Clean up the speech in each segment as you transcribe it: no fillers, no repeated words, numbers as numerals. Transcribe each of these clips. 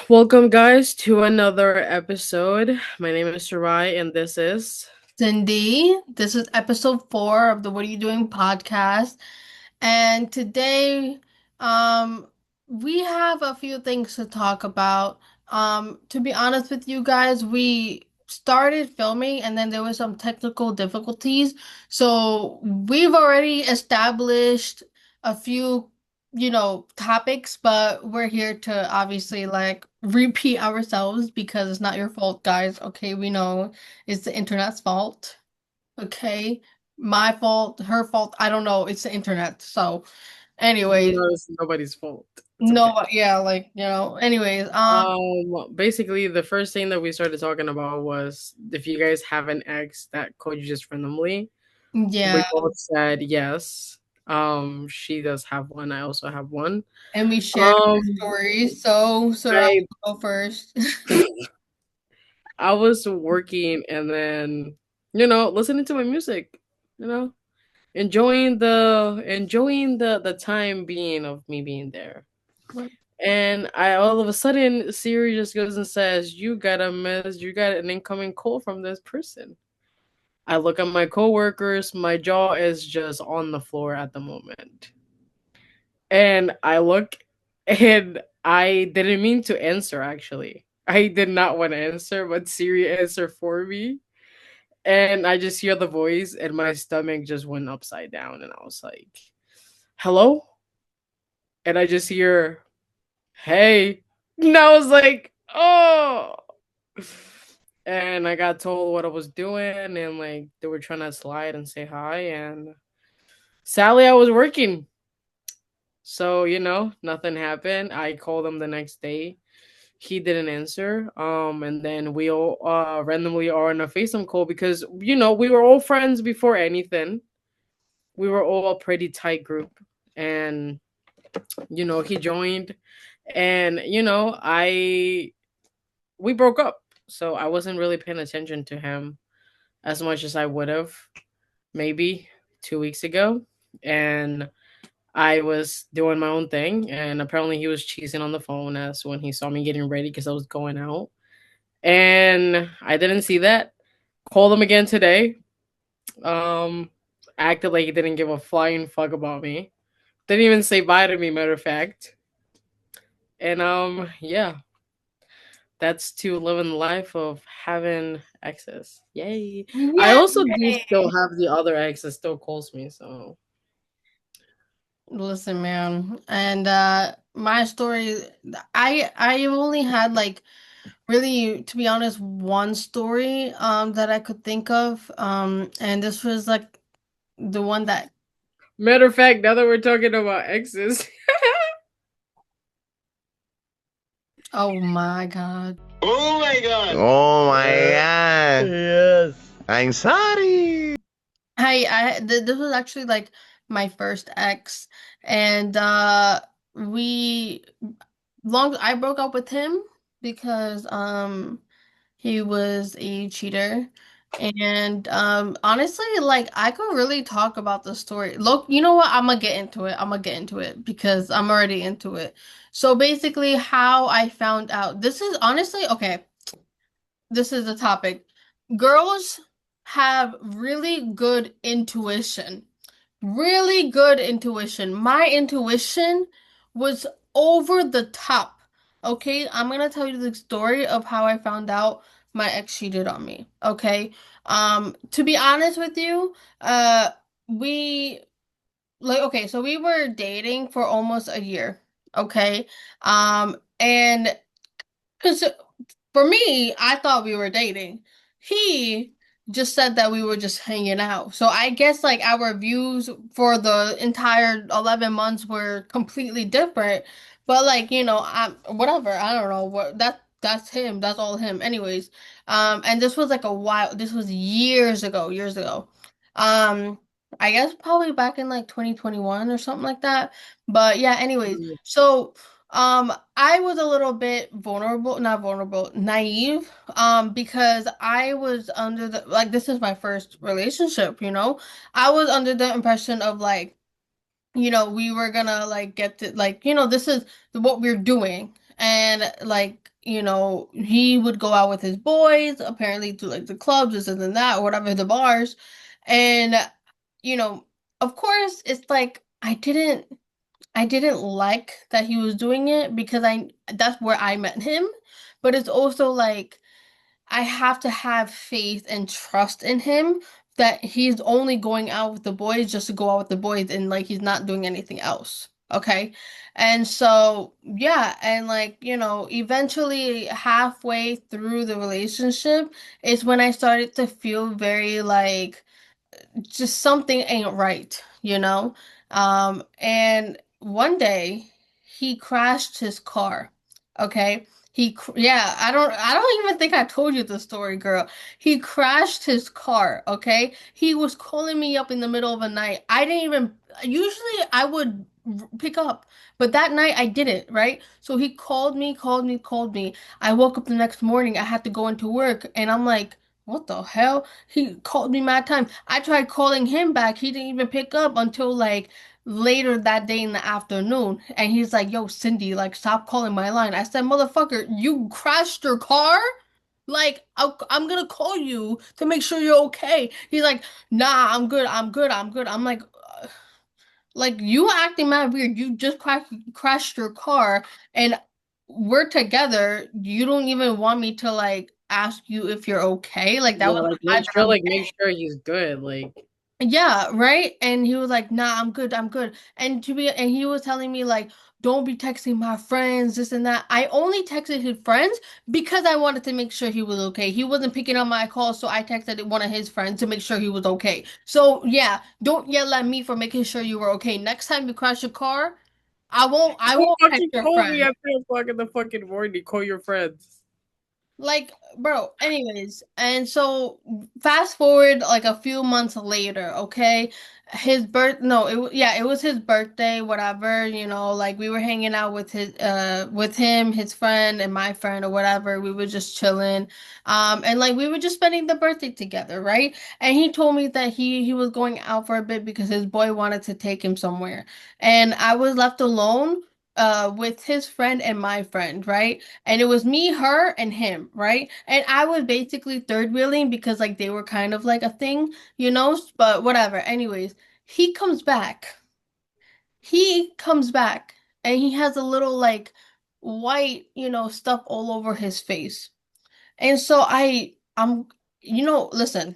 Welcome, guys, to another episode. My name is Sarai, and this is. Cindy. This is episode 4 of the What Are You Doing podcast. And today, um, we have a few things to talk about. To be honest with you guys, we started filming and then there were some technical difficulties. So we've already established a few, topics, but we're here to obviously like repeat ourselves because it's not your fault, guys. Okay, we know it's the internet's fault. Okay, my fault, her fault. I don't know. It's the internet. So, anyways, No, it's nobody's fault. It's okay. no, yeah, anyways, Basically, the first thing that we started talking about was if you guys have an ex that called you just randomly. We yeah, both said yes. She does have one. I also have one. and we shared Um, our stories. So I'll I go first. I was working and then listening to my music. You know, enjoying the time being of me being there. And I all of a sudden Siri just goes and says, you got an incoming call from this person. I look at my coworkers, my jaw is just on the floor at the moment. And I look and I didn't mean to answer actually. I did not want to answer, but Siri answered for me. And I just hear the voice and my stomach just went upside down and I was like, hello? And I just hear, hey. And I was like, oh. And I got told what I was doing and like they were trying to slide and say hi. And sadly, I was working. So, nothing happened. I called him the next day. He didn't answer. And then we all randomly are on a FaceTime call because, we were all friends before anything. We were all a pretty tight group. And he joined and I we broke up, so I wasn't really paying attention to him as much as I would have maybe 2 weeks ago. And I was doing my own thing, and apparently he was cheesing on the phone as when he saw me getting ready because I was going out, and I didn't see that. Called him again today. um Acted like he didn't give a flying fuck about me, didn't even say bye to me, matter of fact. And yeah, that's to living the life of having exes. Yay. I also do still Yay! have the other ex that still calls me, so Listen, man, and my story, I only had like really, to be honest, one story that I could think of, and this was like the one that. matter of fact, now that we're talking about exes. Oh my God. Oh my god. Oh my god. Yes. I'm sorry. This was actually like my first ex, and we long I broke up with him because he was a cheater. And honestly, like I could really talk about the story. Look, you know what? I'm gonna get into it. I'm gonna get into it because I'm already into it. So basically, how I found out. This is honestly okay. This is the topic. Girls have really good intuition. Really good intuition. My intuition was over the top. Okay, I'm gonna tell you the story of how I found out my ex cheated on me. Okay. To be honest with you, we okay, so we were dating for almost a year. Okay. And because for me, I thought we were dating. He just said that we were just hanging out. So I guess like our views for the entire 11 months were completely different. But like, I whatever, I don't know what that's him. That's all him. Anyways, and this was like a while. This was years ago, years ago. Um I guess probably back in like 2021 or something like that. But yeah, anyways, so I was a little bit vulnerable, not vulnerable, naive, because I was under the, like, this is my first relationship, you know? I was under the impression of like, we were gonna like get to like, this is what we're doing. And like, he would go out with his boys, apparently to like the clubs, this and that, or whatever, the bars. And, you know, of course, it's like I didn't like that he was doing it because that's where I met him. But it's also like I have to have faith and trust in him that he's only going out with the boys just to go out with the boys and like he's not doing anything else. Okay. And so, yeah, and like, eventually halfway through the relationship is when I started to feel very like just something ain't right. And one day he crashed his car. Okay. Yeah, I don't even think I told you the story, girl. He crashed his car, okay? He was calling me up in the middle of the night. I didn't even usually I would pick up, but that night I didn't, right? So he called me, called me, called me. I woke up the next morning. I had to go into work, and I'm like, what the hell? He called me mad time. I tried calling him back. He didn't even pick up until like later that day in the afternoon. And he's like, yo, Cindy, like, stop calling my line. I said, motherfucker, you crashed your car? Like, I'm gonna call you to make sure you're okay. He's like, nah, I'm good. I'm good. I'm good. I'm like, you acting mad weird. You just crashed your car and we're together. You don't even want me to like ask you if you're okay. Like that Yeah, was like the vibe that I'm make sure he's good. Like, Yeah, right? And he was like, "Nah, I'm good. I'm good." And he was telling me like, "Don't be texting my friends, this and that." I only texted his friends because I wanted to make sure he was okay. He wasn't picking up my calls, so I texted one of his friends to make sure he was okay. So, yeah, don't yell at me for making sure you were okay. Next time you crash your car, I don't won't text fucking your call me friend. at 3 o'clock in the fucking morning. Call your friends. Like, bro, anyways, and so fast forward like a few months later, okay? His birth no, it was his birthday, whatever, like we were hanging out with him, his friend and my friend or whatever. We were just chilling. And like we were just spending the birthday together, right? And he told me that he was going out for a bit because his boy wanted to take him somewhere. And I was left alone with his friend and my friend, right? And it was me, her, and him, right? And I was basically third wheeling because like they were kind of like a thing, but whatever. Anyways, he comes back. He comes back and he has a little like white, stuff all over his face. And so listen,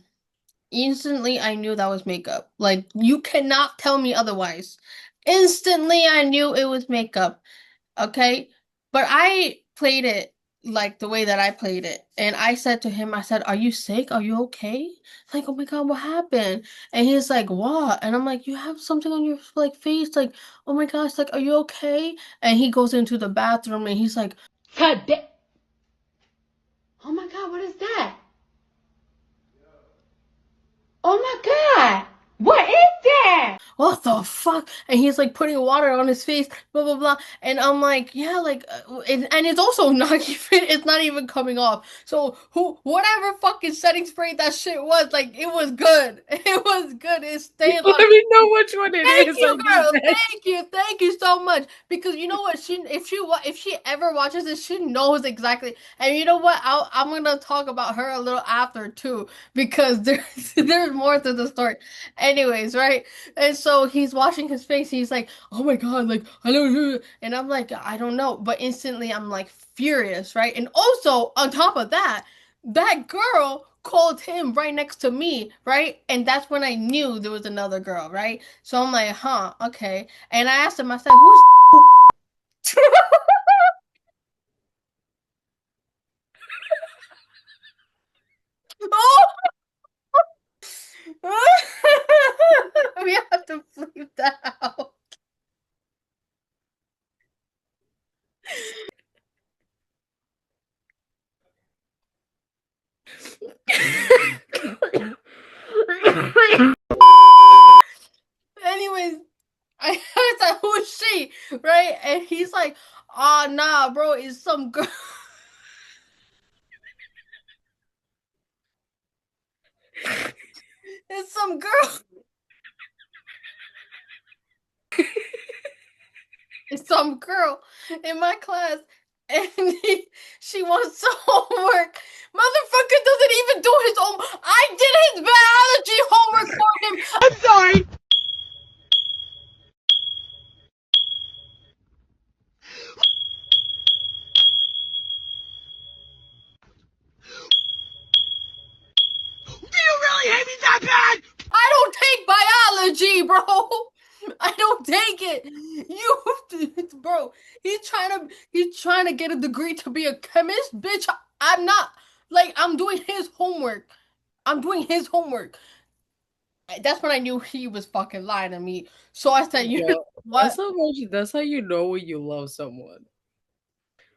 instantly I knew that was makeup. Like you cannot tell me otherwise. Instantly I knew it was makeup. Okay. But I played it like the way that I played it. And I said to him, I said, "Are you sick? Are you okay?" Like, oh my God, what happened? And he's like, "What?" And I'm like, "You have something on your like face." Like, oh my gosh, like, are you okay? And he goes into the bathroom and he's like, God damn. Oh my God, what is that? Oh my God. What is that? What the fuck? And he's like putting water on his face, blah blah blah. And I'm like, yeah, like, and it's also not it's not even coming off. So whatever fucking setting spray that shit was, like, it was good. It was good. It stayed on. Let me know which one it Thank is. you, girl. Thank you so much. Because you know what, if she ever watches this, she knows exactly. And you know what, I'm gonna talk about her a little after too, because there's more to the story. Anyways, right? And so he's washing his face. He's like, "Oh my God, like I don't know," and I'm like, "I don't know," but instantly I'm like furious, right? And also on top of that, that girl called him right next to me, right? And that's when I knew there was another girl, right? So I'm like, huh, okay. And I asked him, I said, who's Oh! We have to bleep that out. Anyways, I said, who's she? Right? And he's like, oh, nah, bro, it's some girl. It's some girl. It's some girl in my class. and she wants some homework. Motherfucker doesn't even do his own. I did his biology homework for him. I'm sorry. Do you really hate me that bad? I don't take biology, bro. I don't take it. Bro, he's trying to get a degree to be a chemist, bitch. I'm not. Like, I'm doing his homework. I'm doing his homework. That's when I knew he was fucking lying to me. So I said, you know what? That's how you know when you love someone.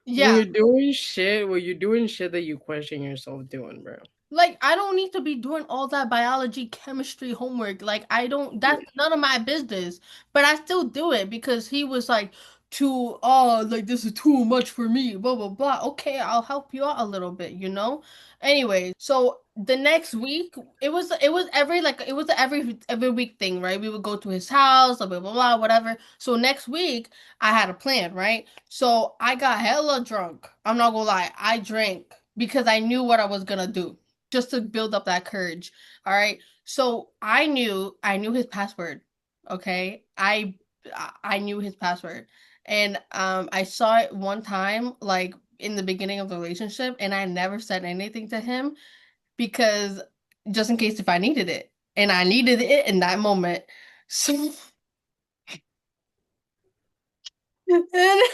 Yeah. When you're doing shit that you question yourself doing, bro. Like, I don't need to be doing all that biology, chemistry homework. Like, I don't, that's none of my business. But I still do it because he was like, like, this is too much for me, blah, blah, blah. Okay, I'll help you out a little bit, you know? Anyways, so the next week, it was every week thing, right? We would go to his house, blah, blah, blah, blah, whatever. So next week, I had a plan, right? So I got hella drunk. I'm not gonna lie, I drank because I knew what I was gonna do just to build up that courage. All right. So I knew his password. Okay. I knew his password. And I saw it one time, like in the beginning of the relationship, and I never said anything to him because just in case if I needed it. And I needed it in that moment. So and,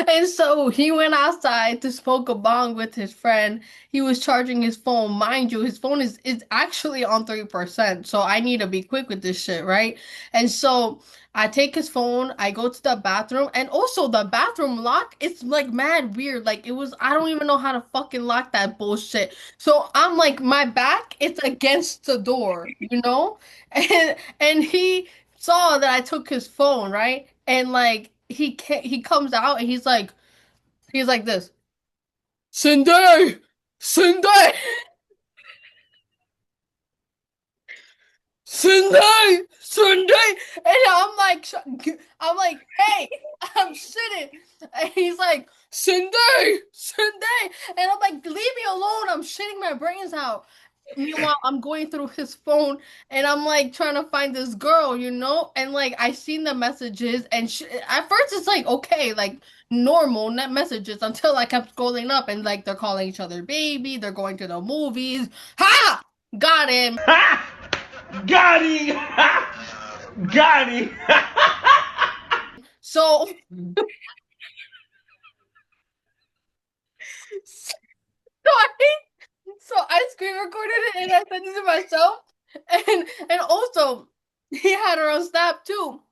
and so he went outside to smoke a bong with his friend. He was charging his phone. Mind you, his phone is actually on 3%. So I need to be quick with this shit, right? And so I take his phone, I go to the bathroom, and also the bathroom lock, it's like mad weird. Like it was, I don't even know how to fucking lock that bullshit. So I'm like, my back, it's against the door, you know? And he saw that I took his phone, right? And like he comes out and he's like this. Cindy! Cindy! Cindy! Cindy! And I'm like, hey, I'm sitting. And he's like, Cindy! Cindy! And I'm like, leave me alone. I'm shitting my brains out. Meanwhile, I'm going through his phone and I'm like trying to find this girl, you know? And like I seen the messages and at first it's like okay, like normal net messages until I kept scrolling up and like they're calling each other baby, they're going to the movies. Ha! Got him. Ha! Got him! Got him! So so I screen recorded it and I sent it to myself. And also he had her on Snap too.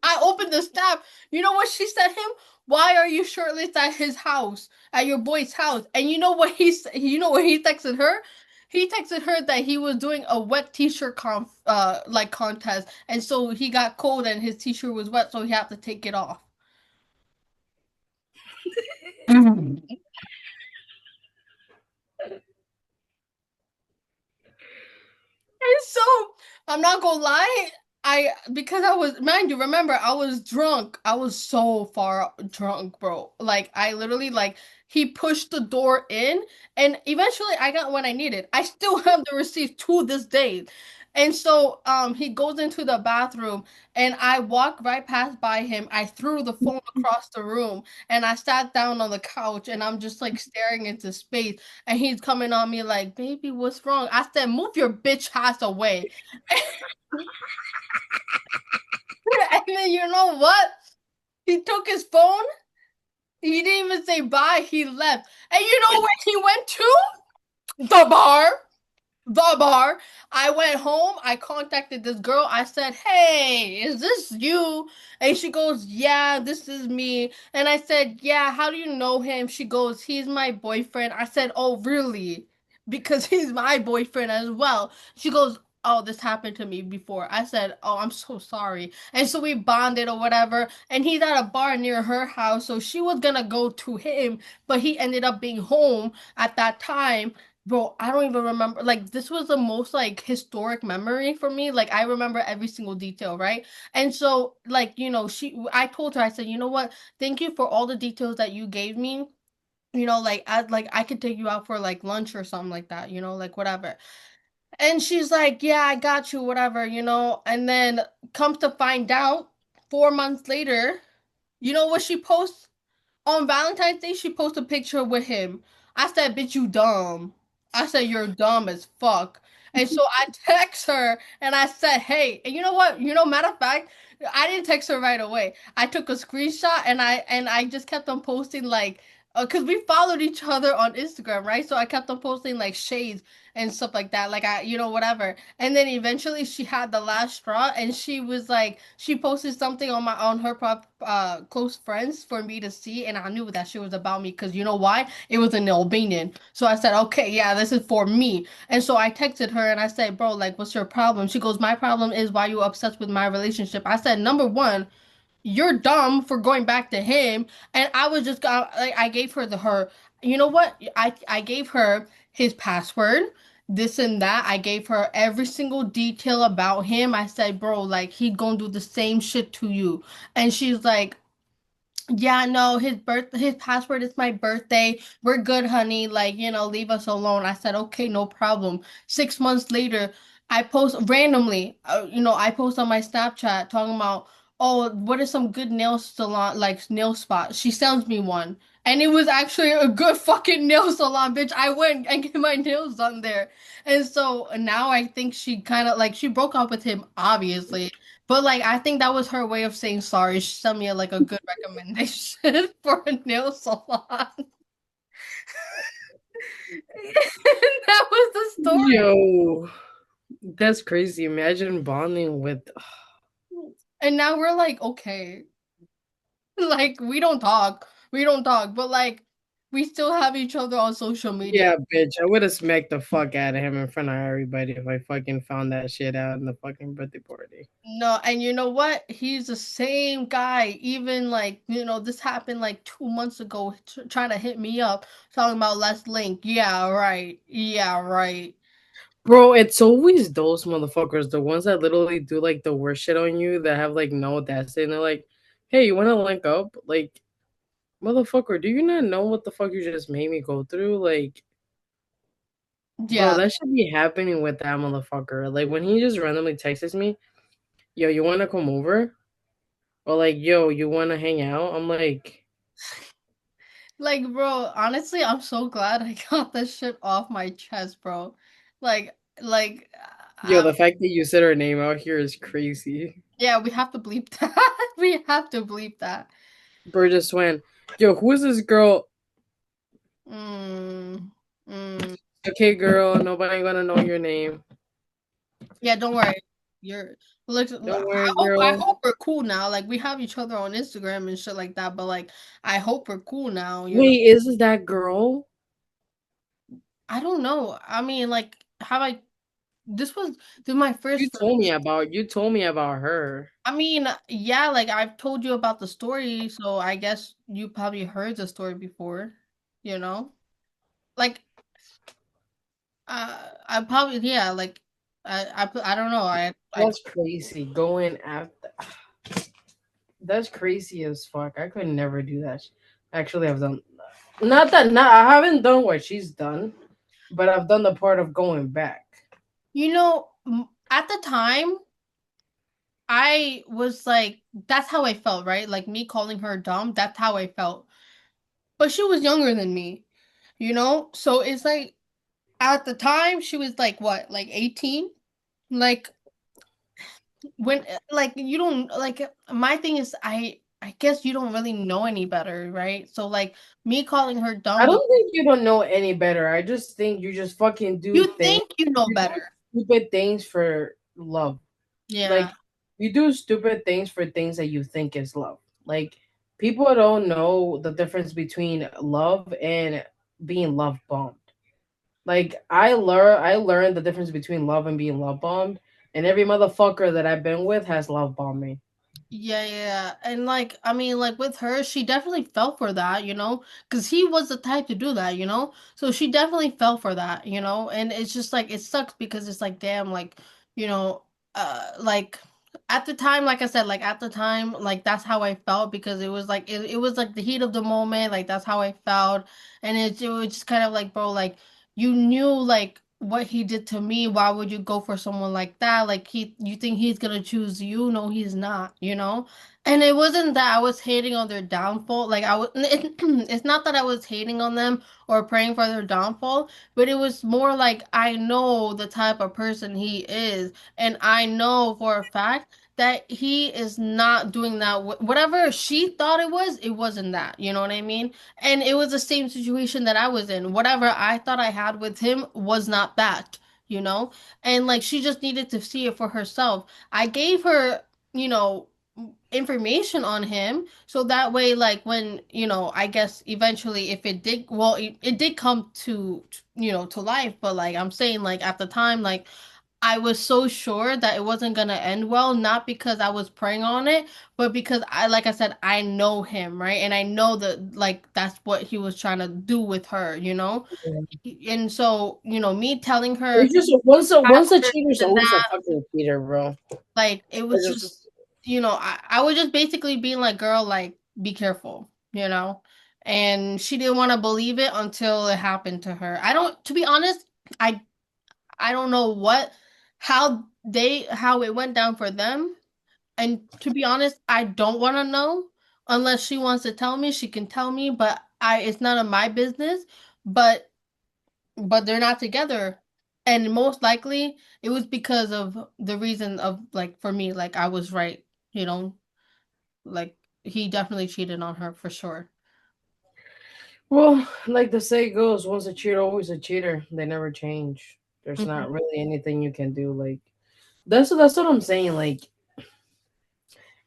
I opened the snap. You know what she said him? Why are you shirtless at his house, at your boy's house? And you know what he texted her? He texted her that he was doing a wet t-shirt like contest, and so he got cold and his t-shirt was wet, so he had to take it off. And so I'm not gonna lie, because I was, mind you, remember I was drunk. I was so far drunk, bro. Like I literally like he pushed the door in, and eventually I got what I needed. I still have the receipt to this day. And so he goes into the bathroom and I walked right past by him. I threw the phone across the room and I sat down on the couch and I'm just like staring into space. And he's coming on me like, baby, what's wrong? I said, move your bitch ass away. And then you know what? He took his phone. He didn't even say bye. He left. And you know where he went to? The bar. The bar. I went home. I contacted this girl. I said, hey, is this you? And she goes, yeah, this is me. And I said, yeah, how do you know him? She goes, he's my boyfriend. I said, oh, really? Because he's my boyfriend as well. She goes, oh, this happened to me before. I said, oh, I'm so sorry. And so we bonded or whatever. And he's at a bar near her house. So she was gonna go to him, but he ended up being home at that time. Bro, I don't even remember. Like, this was the most like historic memory for me. Like, I remember every single detail, right? And so, like, I told her, I said, you know what? Thank you for all the details that you gave me. I could take you out for like lunch or something like that, like whatever. And she's like, yeah, I got you, whatever. And then comes to find out, 4 months later, you know what she posts? On Valentine's Day, she posted a picture with him. I said, bitch, you dumb. I said, you're dumb as fuck. And so I text her and I said, hey, and you know what? Matter of fact, I didn't text her right away. I took a screenshot and I just kept on posting like, because we followed each other on Instagram, right? So I kept on posting like shades and stuff like that, like whatever. And then eventually she had the last straw, and she was like, she posted something on her close friends for me to see, and I knew that shit was about me because you know why? It was in Albanian. So I said, okay, yeah, this is for me. And so I texted her and I said, bro, like, what's your problem? She goes, my problem is why you obsessed with my relationship. I said, number one, you're dumb for going back to him. And I was just like, I gave her you know what? I gave her his password, this and that. I gave her every single detail about him. I said, bro, like he gonna do the same shit to you. And she's like, yeah, no, his password is my birthday. We're good, honey. Like, leave us alone. I said, okay, no problem. 6 months later, I post randomly, I post on my Snapchat talking about, oh, what is some good nail salon, like nail spot? She sends me one. And it was actually a good fucking nail salon, bitch. I went and get my nails done there. And so now I think she kind of like, she broke up with him, obviously. But like I think that was her way of saying sorry. She sent me like a good recommendation for a nail salon. That was the story. Yo, that's crazy. Imagine bonding with. And now we're like, okay. Like we don't talk. We don't talk, but like we still have each other on social media. Yeah, bitch. I would have smacked the fuck out of him in front of everybody if I fucking found that shit out in the fucking birthday party. No, and you know what? He's the same guy. Even like, this happened like 2 months ago, trying to hit me up, talking about let's link. Yeah, right. Yeah, right. Bro, it's always those motherfuckers, the ones that literally do like the worst shit on you that have like no audacity and they're like, hey, you wanna link up? Like, motherfucker, do you not know what the fuck you just made me go through? Like, bro, Yeah. that should be happening with that motherfucker. Like when he just randomly texts me, yo, you wanna come over? Or like, yo, you wanna hang out? I'm like, Like, bro, honestly, I'm so glad I got this shit off my chest, bro. Like, yo, the fact that you said her name out here is crazy. yeah, we have to bleep that. We have to bleep that. Bro just went, yo, who is this girl? Mm, mm. Okay, girl, nobody gonna know your name. Yeah, don't worry. You're look. Don't I worry, hope. I girl. hope we're cool now. Like, we have each other on Instagram and shit like that. But like, I hope we're cool now. Wait, is this that girl? I don't know. I mean, like, have I? This was my You first. told me about her. I mean, yeah, like I've told you about the story, so I guess you probably heard the story before, you know? Like, I probably, yeah, like, I don't know. I, That's crazy. Going after. That's crazy as fuck. I could never do that. Actually, I've done. Not that. Not. I haven't done what she's done, but I've done the part of going back. at the time, I was like, that's how I felt, right? Like me calling her dumb, that's how I felt. But she was younger than me, So it's like, at the time, she was like, what, like 18? Like, when like you don't like my thing is I guess you don't really know any better, right? So like me calling her I dumb was don't think you don't know any better. I just think you just fucking do you things. think you know You do better. stupid things for love. Yeah. Like you do stupid things for things that you think is love. Like people don't know the difference between love and being love bombed. Like I learned the difference between love and being love bombed, and every motherfucker that I've been with has love bombed me. Yeah. And like, I mean, like with her, she definitely fell for that, because he was the type to do that, So she definitely fell for that, And it's just like, it sucks because it's like, damn, like, you know, like at the time, like I said, like at the time, like that's how I felt because it was like the heat of the moment, like that's how I felt. And it was just kind of like, bro, like you knew like what he did to me. Why would you go for someone like that? Like you think he's gonna choose you? No, he's not. And it wasn't that I was hating on their downfall. Like it's not that I was hating on them or praying for their downfall, but it was more like I know the type of person he is, and I know for a fact that he is not doing that. Whatever she thought it wasn't that. You know what I mean? And it was the same situation that I was in. Whatever I thought I had with him was not that, you know? And like she just needed to see it for herself. I gave her, you know, information on him so that way like when, I guess eventually if it did well it did come to life, but like I'm saying like at the time like I was so sure that it wasn't gonna end well, not because I was praying on it, but because like I said, I know him, right? And I know that like that's what he was trying to do with her. And so, me telling her It's just once a this cheater's and always a that, fucking cheater, bro. like it was It's just, just I was just basically being like, girl, like, be careful. And she didn't want to believe it until it happened to her. To be honest, I I don't know how it went down for them. And to be honest, I don't want to know unless she wants to tell me, she can tell me, but it's none of my business. But they're not together. And most likely it was because of the reason of like for me, like I was right, you know, like he definitely cheated on her for sure. well, like the say goes, once a cheater, always a cheater. They never change. There's not Mhm. really anything you can do. Like that's what I'm saying. Like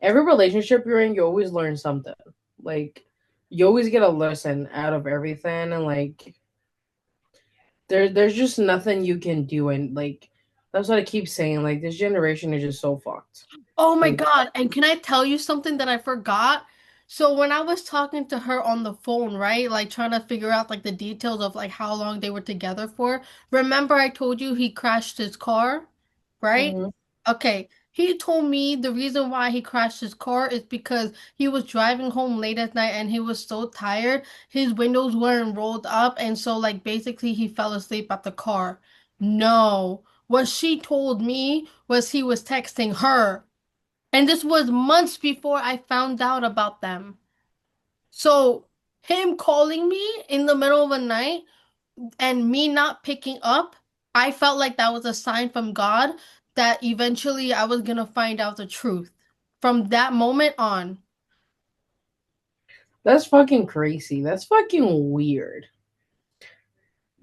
every relationship you're in, you always learn something. Like you always get a lesson out of everything, and like there's just nothing you can do, and like that's what I keep saying. Like this generation is just so fucked. Oh my Like God. And can I tell you something that I forgot? So when I was talking to her on the phone, right? Like trying to figure out like the details of like how long they were together for. Remember I told you he crashed his car, right? mhm. Okay. He told me the reason why he crashed his car is because he was driving home late at night and he was so tired. His windows weren't rolled up and so like basically he fell asleep at the car. No. What she told me was he was texting her. And this was months before I found out about them. So, him calling me in the middle of the night and me not picking up, I felt like that was a sign from God that eventually I was gonna find out the truth. From that moment on. That's fucking crazy. That's fucking weird.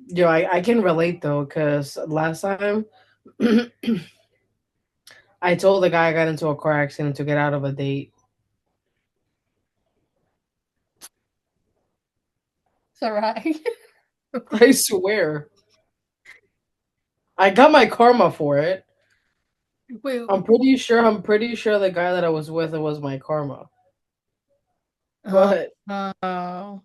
Yo, I can relate though, because last time I told the guy I got into a car accident to get out of a date. Sarai. I swear. I got my karma for it. Wait. I'm pretty sure the guy that I was with it was my karma. Uh, But uh,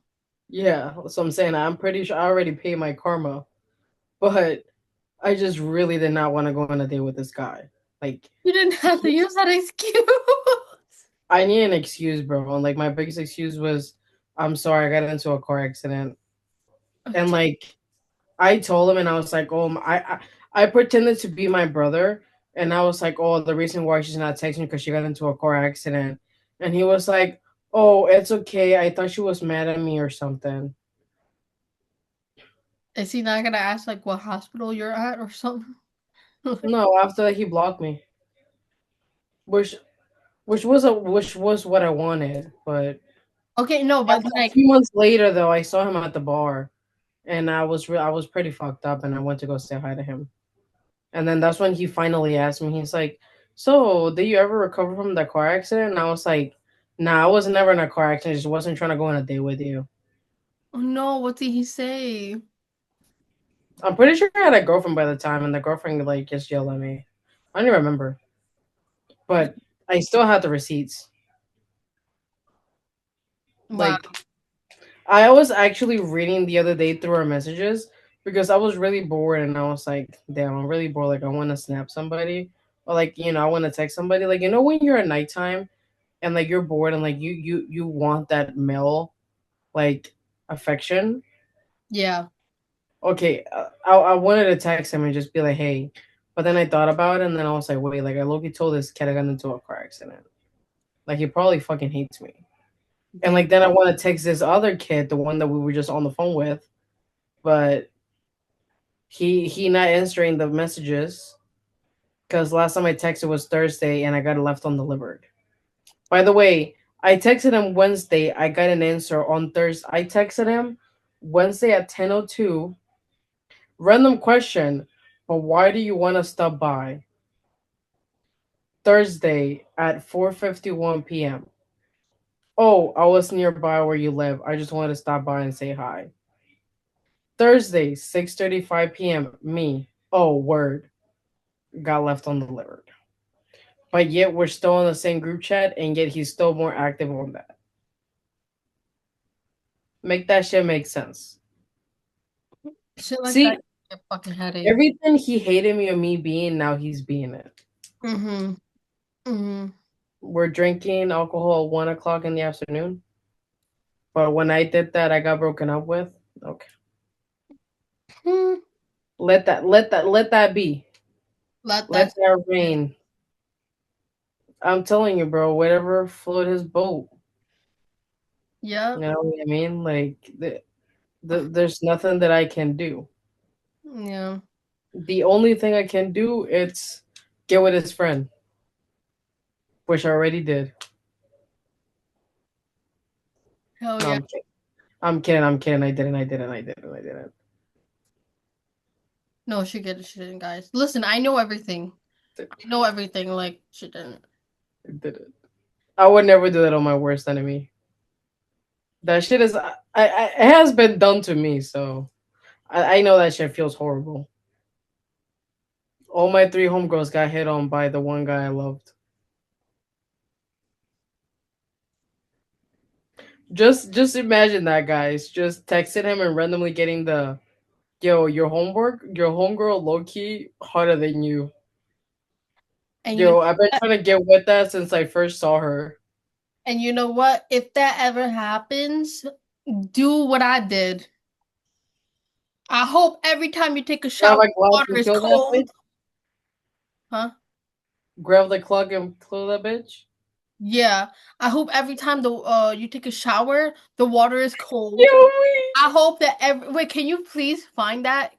yeah, so I'm saying I'm pretty sure I already paid my karma. But I just really did not want to go on a date with this guy. Like you didn't have to use that excuse. I need an excuse, bro. And like my biggest excuse was I'm sorry I got into a car accident. And like I told him, and I was like, "Oh, I pretended to be my brother," and I was like, "Oh, the reason why she's not texting because she got into a car accident," and he was like, "Oh, it's okay. I thought she was mad at me or something." Is he not gonna ask like what hospital you're at or something? No, after that he blocked me, which which was what I wanted. But Okay, no, but after a like few months later, though, I saw him at the bar, and I was pretty fucked up, and I went to go say hi to him. And then that's when he finally asked me, he's like, "So, did you ever recover from the car accident?" And I was like, "Nah, I was never in a car accident. I just wasn't trying to go on a date with you." oh no, what did he say? I'm pretty sure I had a girlfriend by the time, and the girlfriend like just yelled at me. I don't even remember. But I still have the receipts. Wow. Like I was actually reading the other day through our messages because I was really bored and I was like, damn, I'm really bored. Like I want to snap somebody or like I want to text somebody. Like when you're at nighttime and like you're bored and like you want that male like affection. Yeah. Okay, I wanted to text him and just be like, hey, but then I thought about it and then I was like, wait, like I low-key told this kid I got into a car accident. Like he probably fucking hates me. And Damn. like then I want to text this other kid, the one that we were just on the phone with, but he not answering the messages because last time I texted was Thursday and I got it left undelivered. By the way, I texted him Wednesday. I got an answer on Thursday. I texted him Wednesday at 10:02. Random question, but why do you want to stop by? Thursday at 4:51 p.m. Oh, I was nearby where you live. I just wanted to stop by and say hi. Thursday, 6:35 p.m. Me. Oh, word. Got left undelivered. But yet we're still in the same group chat, and yet he's still more active on that. Make that shit make sense. Shit like that. See, Get fucking headache. everything he hated me or me being, now he's being it. Mm-hmm. Mm-hmm. We're drinking alcohol at 1 o'clock in the afternoon. But when I did that, I got broken up with. Okay. Hmm. Let that be. Let Let that. that rain. I'm telling you, bro, whatever float his boat. Yeah. You know what I mean? Like there's nothing that I can do. Yeah. The only thing I can do is get with his friend, which I already did. Hell No, yeah. I'm kidding. I'm kidding. I'm kidding. I didn't. No, she didn't, guys. Listen, I know everything. I know everything. Like she didn't. I didn't. I would never do that on my worst enemy. That shit is. It has been done to me, so I know that shit feels horrible. All my three homegirls got hit on by the one guy I loved. Just imagine that, guys. Just texting him and randomly getting the yo, your homework, your homegirl low key harder than you. And you know Yo, I've been what? trying to get with that since I first saw her. And you know what? If that ever happens, do what I did. I hope every time you take a Grab shower, a the glass water and is kill that bitch. cold. Huh? Grab the clock and kill that bitch. Yeah. I hope every time the you take a shower, the water is cold. Yo, we. I hope that every wait, can you please find that?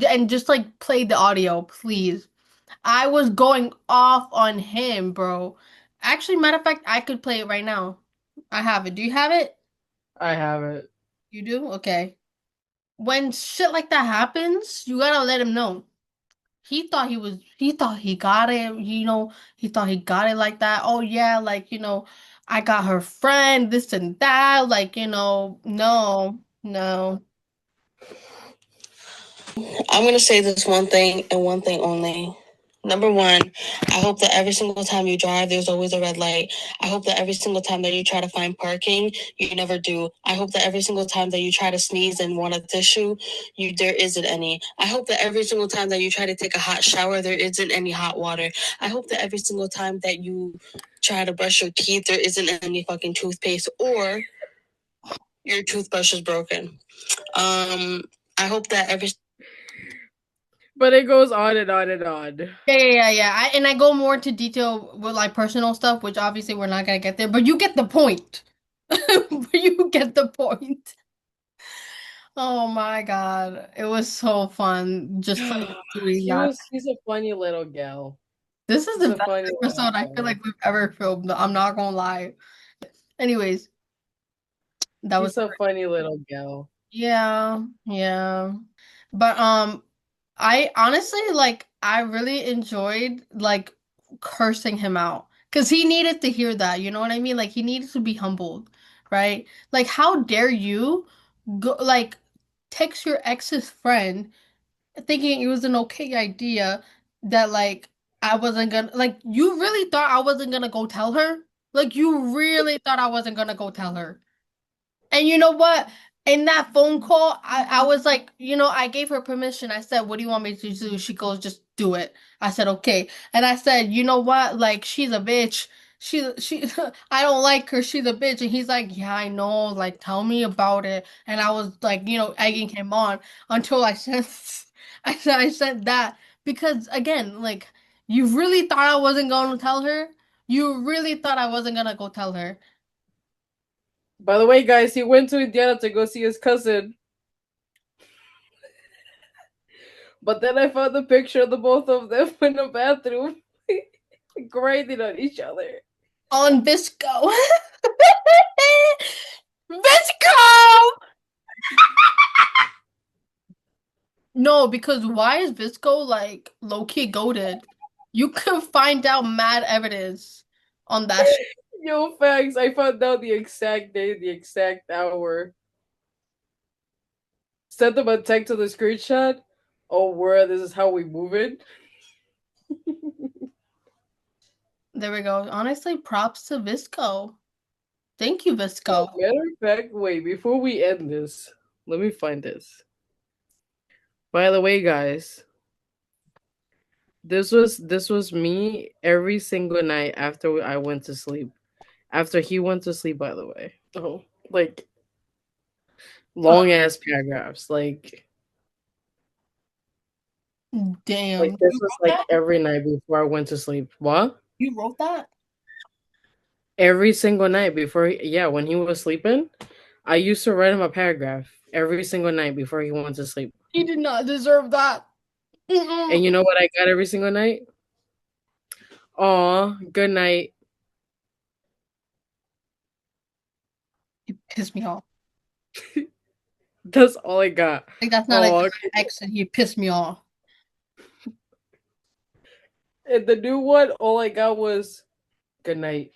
And just like play the audio, please. I was going off on him, bro. Actually, matter of fact, I could play it right now. I have it. Do you have it? I have it. You do? Okay. When shit like that happens, you gotta let him know. He thought he got it, he thought he got it like that. Oh yeah, like, I got her friend, this and that, like, no, no. I'm gonna say this one thing and one thing only. Number one, I hope that every single time you drive, there's always a red light. I hope that every single time that you try to find parking, you never do. I hope that every single time that you try to sneeze and want a tissue, there isn't any. I hope that every single time that you try to take a hot shower, there isn't any hot water. I hope that every single time that you try to brush your teeth, there isn't any fucking toothpaste or your toothbrush is broken. I hope that every But it goes on and on and on. Yeah. And I go more into detail with like personal stuff, which obviously we're not gonna get there, but you get the point. You get the point. Oh my God. It was so fun just like doing that. She's a funny little gal. This is She's the a best funny little episode I feel gal. like we've ever filmed. I'm not gonna lie. Anyways, that was She's a funny little gal. yeah. But I honestly like I really enjoyed like cursing him out because he needed to hear that, you know what I mean? Like he needed to be humbled, right? Like how dare you go like text your ex's friend thinking it was an okay idea that like I wasn't gonna, like, you really thought I wasn't gonna go tell her? Like, you really thought I wasn't gonna go tell her? And you know what? In that phone call, I was like, I gave her permission. I said, "What do you want me to do?" She goes, "Just do it." I said, "Okay." And I said, "You know what? Like, she's a bitch. She I don't like her. She's a bitch." And he's like, "Yeah, I know. Like, tell me about it." And I was like, egging him on until I sent I sent that because again, like, you really thought I wasn't going to tell her? You really thought I wasn't gonna go tell her? By the way, guys, he went to Indiana to go see his cousin. But then I found the picture of the both of them in the bathroom, grinding on each other. On Visco. Visco! No, because why is Visco like low-key goated? You can find out mad evidence on that shit. Yo, facts. I found out the exact day, the exact hour. Sent them a text to the screenshot. Oh, where this is how we move it. There we go. Honestly, props to Visco. Thank you, Visco. Matter of fact, wait, before we end this, let me find this. By the way, guys, this was me every single night after I went to sleep. After he went to sleep, by the way. Oh, like long ass paragraphs. Damn. This You was wrote like that? every night before I went to sleep. What? You wrote that? Every single night before yeah, when he was sleeping, I used to write him a paragraph every single night before he went to sleep. He did not deserve that. And you know what I got every single night? Aw, good night. You pissed me off. That's all I got. Like, that's not Aw, an ex and he pissed me off. and the new one, all I got was good night.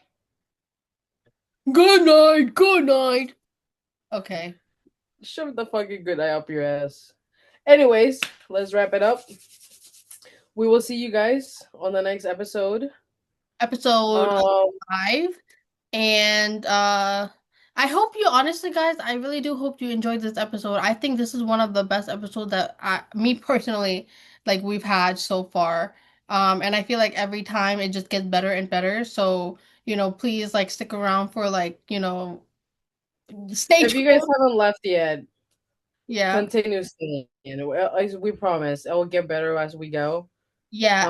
Good night. Good night. Okay. Shove the fucking good night up your ass. Anyways, let's wrap it up. We will see you guys on the next episode. Episode 5. And I hope you, honestly, guys, I really do hope you enjoyed this episode. I think this is one of the best episodes that me personally, like, we've had so far. And I feel like every time it just gets better and better. So, please, like, stick around for, like, stay if you guys tuned. haven't left yet, Yeah. continue staying. As we promise, it will get better as we go. Yeah.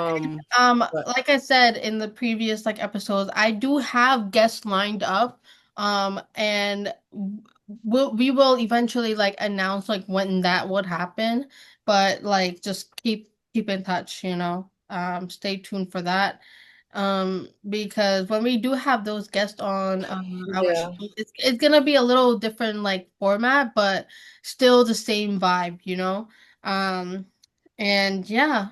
Like I said in the previous, like, episodes, I do have guests lined up. And we will eventually, like, announce, like, when that would happen. But, like, just keep in touch, stay tuned for that. Because when we do have those guests on our show, it's gonna be a little different, like, format, but still the same vibe. And yeah.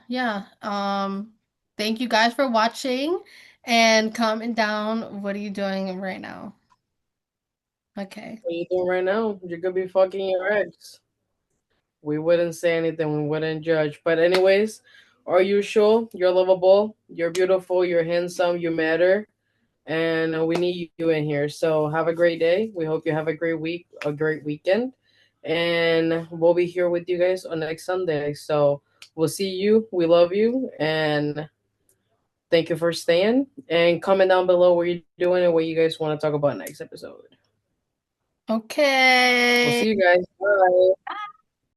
Thank you guys for watching and comment down. What are you doing right now? Okay. What are you doing right now? You could be fucking your ex. We wouldn't say anything. We wouldn't judge. But anyways, are you sure you're lovable? You're beautiful. You're handsome. You matter. And we need you in here. So have a great day. We hope you have a great week, a great weekend. And we'll be here with you guys on next Sunday. So we'll see you. We love you. And thank you for staying. And comment down below what you're doing and what you guys want to talk about next episode. Okay. We'll see you guys. Bye. Bye.